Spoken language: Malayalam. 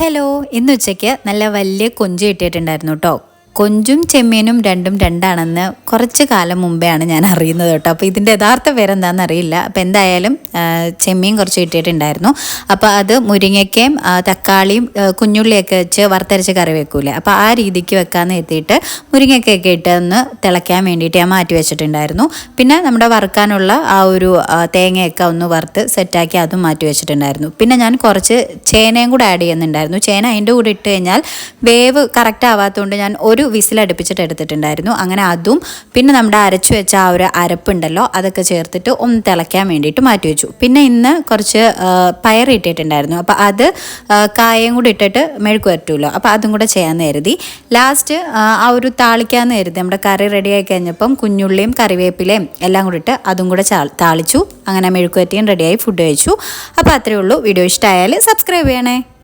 ഹലോ, ഇന്ന് ഉച്ചയ്ക്ക് നല്ല വലിയ കൊഞ്ച് കിട്ടിയിട്ടുണ്ടായിരുന്നു കേട്ടോ. കൊഞ്ചും ചെമ്മീനും രണ്ടും രണ്ടാണെന്ന് കുറച്ച് കാലം മുമ്പെയാണ് ഞാൻ അറിയുന്നത് കേട്ടോ. അപ്പോൾ ഇതിൻ്റെ യഥാർത്ഥ പേരെന്താണെന്ന് അറിയില്ല. അപ്പോൾ എന്തായാലും ചെമ്മീൻ കുറച്ച് കിട്ടിയിട്ടുണ്ടായിരുന്നു. അപ്പോൾ അത് മുരിങ്ങയ്ക്കയും തക്കാളിയും കുഞ്ഞുള്ളിയൊക്കെ വെച്ച് വറുത്തരച്ച് കറി വെക്കൂലേ, അപ്പോൾ ആ രീതിക്ക് വെക്കാമെന്ന് എത്തിയിട്ട് മുരിങ്ങയ്ക്കൊക്കെ ഇട്ട് ഒന്ന് തിളയ്ക്കാൻ വേണ്ടിയിട്ട് ഞാൻ മാറ്റി വെച്ചിട്ടുണ്ടായിരുന്നു. പിന്നെ നമ്മുടെ വറുക്കാനുള്ള ആ ഒരു തേങ്ങയൊക്കെ ഒന്ന് വറുത്ത് സെറ്റാക്കി അതും മാറ്റി വെച്ചിട്ടുണ്ടായിരുന്നു. പിന്നെ ഞാൻ കുറച്ച് ചേനയും കൂടെ ആഡ് ചെയ്യുന്നുണ്ടായിരുന്നു. ചേന അതിൻ്റെ കൂടെ ഇട്ട് കഴിഞ്ഞാൽ വേവ് കറക്റ്റ് ആവാത്തതുകൊണ്ട് ഞാൻ ഒരു വിസിലടുപ്പിച്ചിട്ട് എടുത്തിട്ടുണ്ടായിരുന്നു. അങ്ങനെ അതും പിന്നെ നമ്മുടെ അരച്ചു വെച്ച ആ ഒരു അരപ്പുണ്ടല്ലോ അതൊക്കെ ചേർത്തിട്ട് ഒന്ന് തിളയ്ക്കാൻ വേണ്ടിയിട്ട് മാറ്റി വെച്ചു. പിന്നെ ഇന്ന് കുറച്ച് പയർ ഇട്ടിട്ടുണ്ടായിരുന്നു. അപ്പോൾ അത് കായയും കൂടി ഇട്ടിട്ട് മെഴുക്ക് വരട്ടുമല്ലോ, അപ്പോൾ അതും കൂടെ ചെയ്യാമെന്ന് കരുതി. ലാസ്റ്റ് ആ ഒരു താളിക്കാമെന്ന് കരുതി. നമ്മുടെ കറി റെഡി ആയി കഴിഞ്ഞപ്പം കുഞ്ഞുള്ളിയും കറിവേപ്പിലയും എല്ലാം കൂടി ഇട്ട് അതും കൂടെ താളിച്ചു. അങ്ങനെ മെഴുക്ക് വരട്ടിയും റെഡിയായി ഫുഡ് കഴിച്ചു. അപ്പോൾ അത്രയേ ഉള്ളൂ. വീഡിയോ ഇഷ്ടമായാൽ സബ്സ്ക്രൈബ് ചെയ്യണേ.